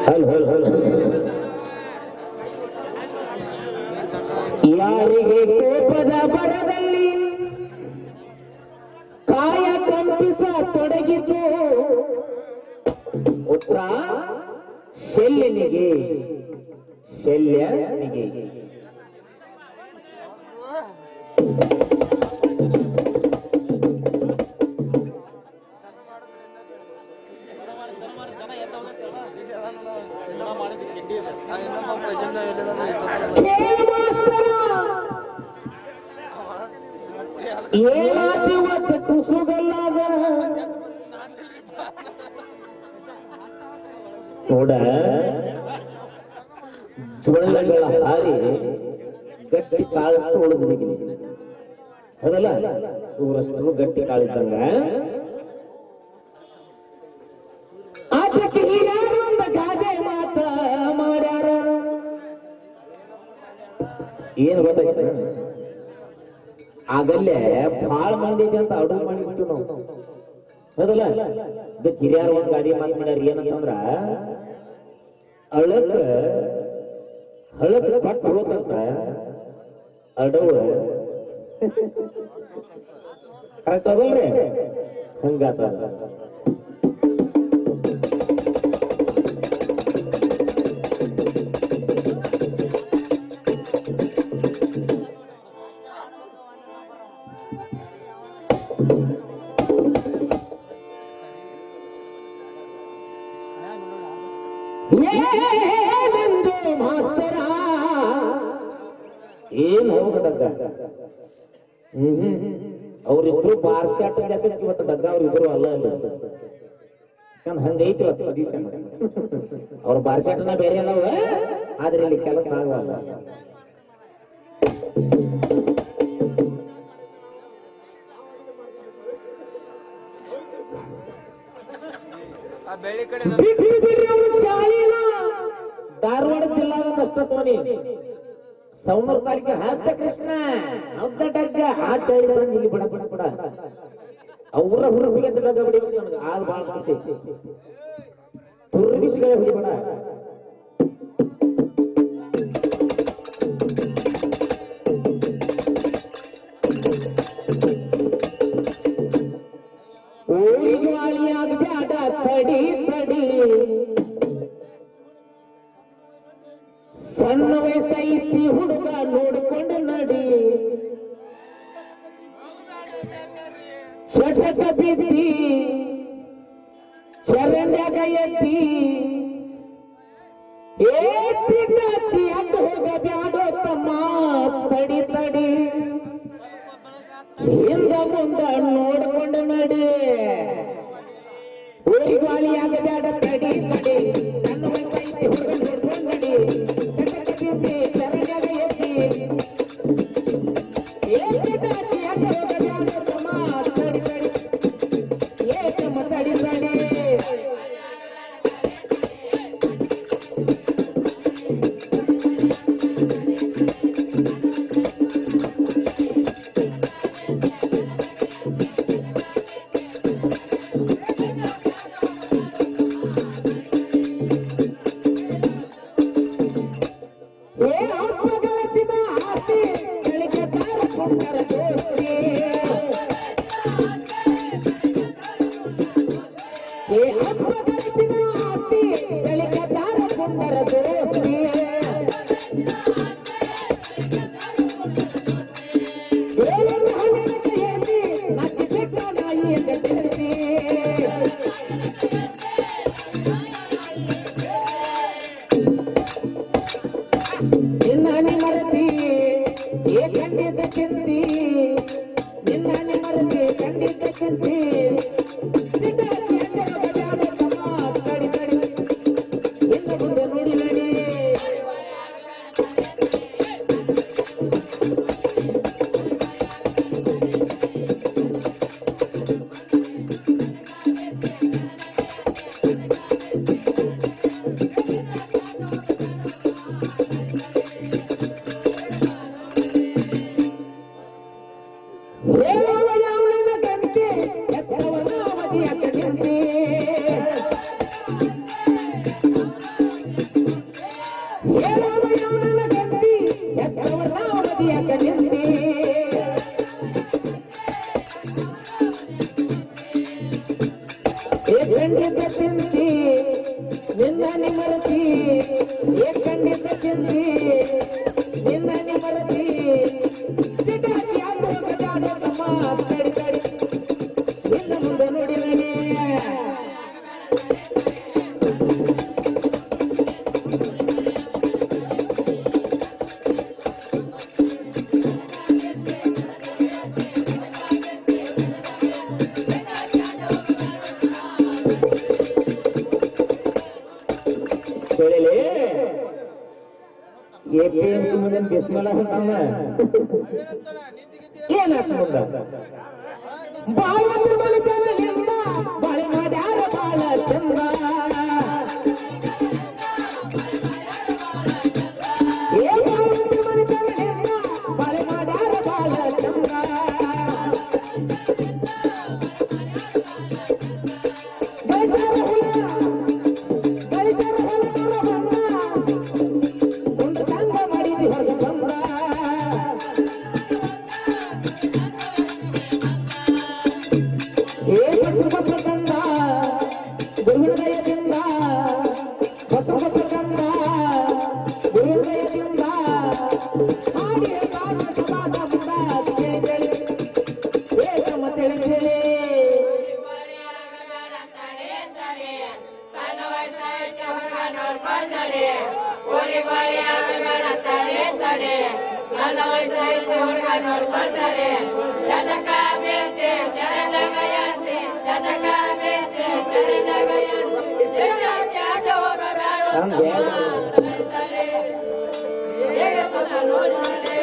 ಹಲ್ ಹಲ್ ಹಲ್ ಯಾರಿಗೆ ಕೋಪದ ಬರದಲ್ಲಿ ಕಾಯ ಕಂಪಿಸ ತೊಡಗಿತು ಉತ್ತರ ಶಲ್ಯನಿಗೆ ಶಲ್ಯನಿಗೆ ಏನಾತಿವತ್ತು ಕುಸುಗಲ್ಲಾಗ ನೋಡ ಜೋಳಗಳ ಹಾರಿ ಗಟ್ಟಿ ಕಾಳಷ್ಟು ಉಳಿದು ಅದಲ್ಲ ಇವರಷ್ಟು ಗಟ್ಟಿ ಕಾಳಿದ್ದಂಗ ಆತಕ್ಕೆ ಹೀಗಾರು ಒಂದ ಗಾದೆ ಮಾತ ಮಾಡ್ಯಾರ ಏನು ಗೊತ್ತಾಯ್ತ ಆಗಲ್ಲೇ ಬಹಳ ಮಂದಿ ಇದೆ ಅಂತ ಅಡುಗೆ ಮಾಡಿಬಿಟ್ಟು ನಾವು ಹೌದಲ್ಲ ಇದಕ್ಕೆ ಹಿರಿಯರು ಒಂದ್ ಗಾದಿ ಮಾತು ಮಾಡ್ಯಾರ ಏನಂತಂದ್ರ ಹಳಕ್ ಪಟ್ಟು ಹೋತಂತ ಅಡವ ಕರೆಕ್ಟ್ ಅದಲ್ರಿ ಹಂಗಾತ ಏನೆಂದು ಮಾಸ್ತರ ಏನ್ ಹೋಗಡಗ್ಗ ಅವ್ರಿಬ್ರು ಬಾರ್ಸಾಟ ಇವತ್ತು ಡಗ್ಗ ಅವ್ರಿಬ್ರು ಅಲ್ಲ ಅಲ್ಲ ಹಂಗೈತಿ ಇವತ್ತು ಪೊಸಿಷನ್ ಅವ್ರ ಬಾರ್ಸಾಟನ ಬೇರೆ ಅದಾವ ಆದ್ರೆ ಇಲ್ಲಿ ಕೆಲಸ ಆಗಲ್ಲ ಧಾರವಾಡ ಜಿಲ್ಲಾದ ಅಷ್ಟ ತೋನಿ ಸೌನೂರ್ ತಾಲೂಕಿಗೆ ಹದ್ದ ಕೃಷ್ಣ ಹದ್ದ ಡಗ್ಗ ಆ ಚಳಿ ಬಂದು ಇಲ್ಲಿ ಬಿಡ ಬಿಡ ಬಿಡ ಅವ್ರ ಹುರುಪಿಗೆ ಡಗ್ಗ ಬಿಡಿ ನನಗೆ ಆಗ ಬಹಳ ಖುಷಿ ತುರ್ಬಿಸಿಗಳೇ ಹೊಡಿಬೇಡ ಓಳಿಗಾಳಿಯಾಗ ಬ್ಯಾಡ ತಡಿ ತಡಿ ಸಣ್ಣ ವಯಸ್ಸೈತಿ ಹುಡುಗ ನೋಡ್ಕೊಂಡು ನಡಿ ಶಶಕ ಬಿದ್ದಿ ಚರಂಡ್ಯಾಗ ಎತ್ತಿ ಏತಿ ನಾಚಿ ಅಡ್ಡ ಹೋಗ ಬ್ಯಾಡೋ ತಮ್ಮ ತಡಿ ತಡಿ ಹಿಂದ ಮುಂದ ನೋಡ್ಕೊಂಡು ನಡಿ ಓಳಿಗಾಳಿಯಾಗ ಬ್ಯಾಡ ತಡಿ ತಡಿ ಸಣ್ಣ ವಯಸ್ಸೈತಿ ಹುಡುಗ ನೋಡ್ಕೊಂಡು ನಡಿ APMC ಮುಂದೆ ಬಿಸ್ಮಲ ಹೊಂಟಾನ ಏನಾತ ಮುಂದ ಬಾಳ ಮಲಿತನಲಿಂದ ಬಾಳೆ ಮಾಡ್ಯಾರ ಬಾಳ ಚಂದ ಬಾಳೆ ಮಾಡ್ಯಾರ ಬಾಳ ಚಂದ ನೋಡಿ